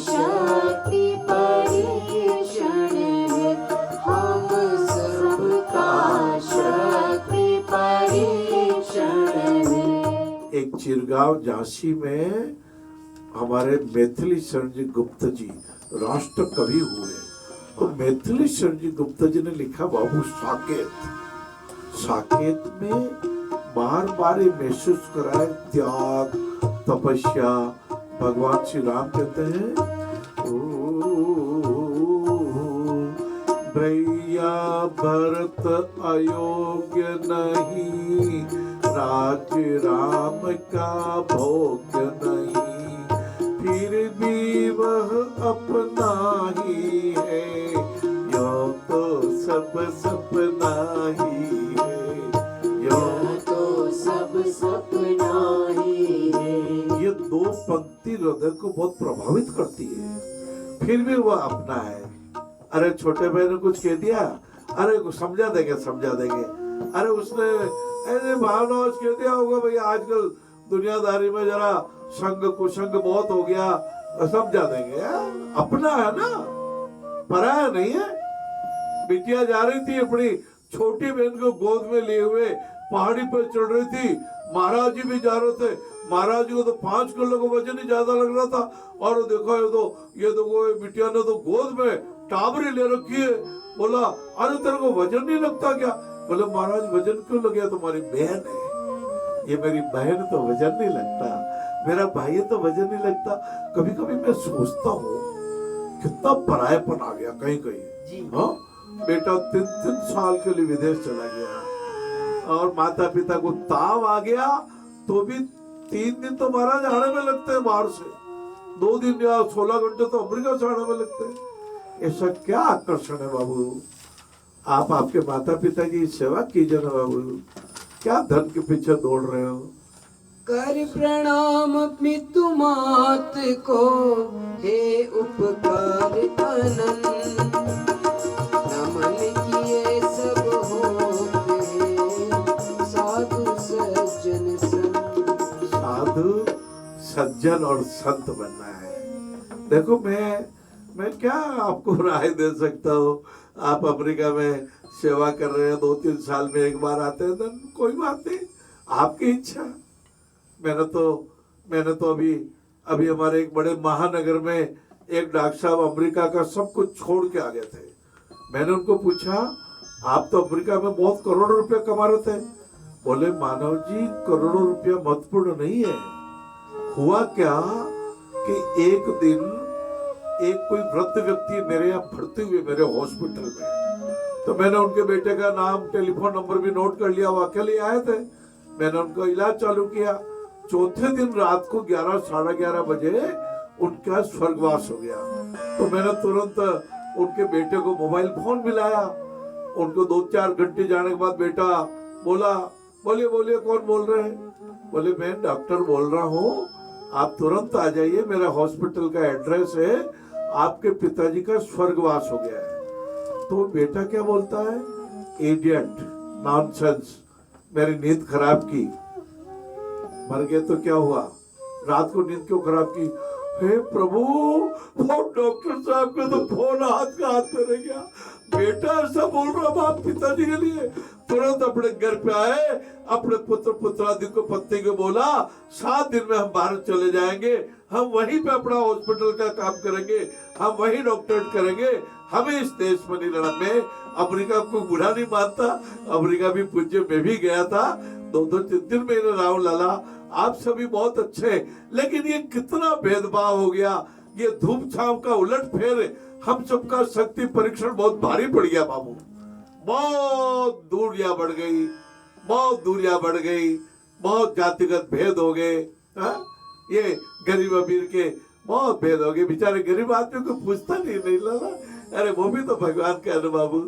शक्ति परीक्षण है, हम सबका शक्ति परीक्षण है। एक चिरगांव झांसी में हमारे मैथिली शरण जी गुप्त जी राष्ट्र कवि हुए। तो मैथिली शरण जी गुप्त जी ने लिखा बाबू साकेत में बार बार ये महसूस कराए त्याग तपस्या। भगवान श्री राम कहते हैं भैया भरत अयोग्य नहीं, राज्य राम का भोग्य नहीं, फिर भी वह अपना ही है, यो तो सब सपना ही है, यो तो सब सपना ही है। ये दो पंक्ति हृदय को बहुत प्रभावित करती है। फिर भी वह अपना है। अरे छोटे भाई ने कुछ कह दिया, अरे समझा देंगे। अरे उसने ऐसे भावनाओं कह दिया होगा भैया, आजकल दुनियादारी में जरा संग कुसंग बहुत हो गया, समझा देंगे। अपना है ना, पराया नहीं है। बिटिया जा रही थी अपनी छोटी बहन को गोद में लिए हुए, पहाड़ी पर चढ़ रही थी। महाराज जी भी जा रहे थे। महाराज जी को तो 5 किलो का वजन ही ज्यादा लग रहा था। और देखो ये बिटिया ने तो गोद में टाबरी ले रखी है। बोला अरे तेरे को वजन नहीं लगता क्या? बोले महाराज वजन क्यों लग गया? तुम्हारी बहन है, ये मेरी बहन तो वजन नहीं लगता, मेरा भाई तो वजन नहीं लगता। कभी कभी मैं सोचता हूँ कितना परायापन आ गया कहीं कहीं। हाँ, बेटा 3 साल के लिए विदेश चला गया और माता पिता को ताव आ गया तो भी 3 दिन तो महाराज आने में लगते हैं बाहर से, 2 दिन या 16 घंटे तो अमेरिका से आने में लगते हैं। ऐसा क्या आकर्षण है बाबू? आप आपके माता पिता की सेवा कीजिए ना बाबू, क्या धन के पीछे दौड़ रहे हो? कर प्रणाम पितु मात को, हे उपकार अनंत, नमन किए सब होते, साधु सज्जन संत। साधु सज्जन और संत बनना है। देखो मैं क्या आपको राय दे सकता हूँ? आप अमेरिका में सेवा कर रहे हैं, 2-3 साल में एक बार आते हैं, तो कोई बात नहीं, आपकी इच्छा। मैंने तो अभी हमारे एक बड़े महानगर में एक डॉक्टर साहब अमेरिका का सब कुछ छोड़ के आ गए थे। मैंने उनको पूछा आप तो अमेरिका में बहुत करोड़ों रुपया कमा रहे थे। बोले मानव जी करोड़ों रुपया महत्वपूर्ण नहीं है। हुआ क्या कि एक दिन एक कोई वृद्ध व्यक्ति मेरे यहाँ भर्ती हुए मेरे हॉस्पिटल में, तो मैंने उनके बेटे का नाम टेलीफोन नंबर भी नोट कर लिया। वो अकेले आए थे, मैंने उनका इलाज चालू किया। चौथे दिन रात को 11-11:30 बजे उनका स्वर्गवास हो गया। तो मैंने तुरंत उनके बेटे को मोबाइल फोन मिलाया। उनको 2-4 घंटे जाने के बाद बेटा बोला, बोलिए कौन बोल रहे हैं? बोले मैं डॉक्टर बोल रहा हूँ, आप तुरंत आ जाइए, मेरा हॉस्पिटल का एड्रेस है, आपके पिताजी का स्वर्गवास हो गया है। तो बेटा क्या बोलता है, इडियट, नॉनसेंस, मेरी नींद खराब की। मर गए तो क्या हुआ, रात को नींद क्यों खराब की? हे प्रभु, वो डॉक्टर साहब के तो फोन हाथ में रह गया। बेटा ऐसा बोल रहा बाप पिताजी के लिए। तुरंत अपने घर पे आए, अपने पुत्र पुत्रादि को पत्नी को बोला 7 दिन में हम भारत चले जाएंगे, हम वहीं पे अपना हॉस्पिटल का काम करेंगे, हम वहीं डॉक्टरेट करेंगे, हमें इस देश में नहीं रहना। मैं अमेरिका को बुरा नहीं मानता, अमेरिका भी पूज्य, मैं भी गया था, 2-3 महीने राहुल लाला, आप सभी बहुत अच्छे, लेकिन ये कितना भेदभाव हो गया, ये धूम छाव का उलट फेर, हम सबका शक्ति परीक्षण बहुत भारी पड़ गया बाबू। बहुत दूरियां बढ़ गई, बहुत जातिगत भेद हो गए। ये गरीब अमीर के बहुत भेद हो गए। बेचारे गरीब आदमी को पूछता नहीं लाला, अरे वो भी तो भगवान का है बाबू,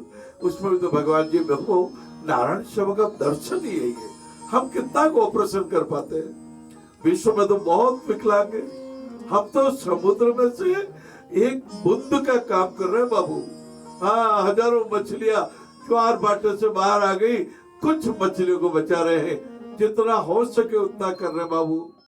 उसमें भी तो भगवान जी देखो नारायण सेवा का दर्शन ही यही है। हम कितना कोऑपरेशन कर पाते हैं? विश्व में तो बहुत विकलांग है, हम तो समुद्र में से एक बूंद का काम कर रहे हैं बाबू। हाँ, हजारों मछलियां ज्वार भाटे से बाहर आ गई, कुछ मछलियों को बचा रहे हैं, जितना हो सके उतना कर रहे बाबू।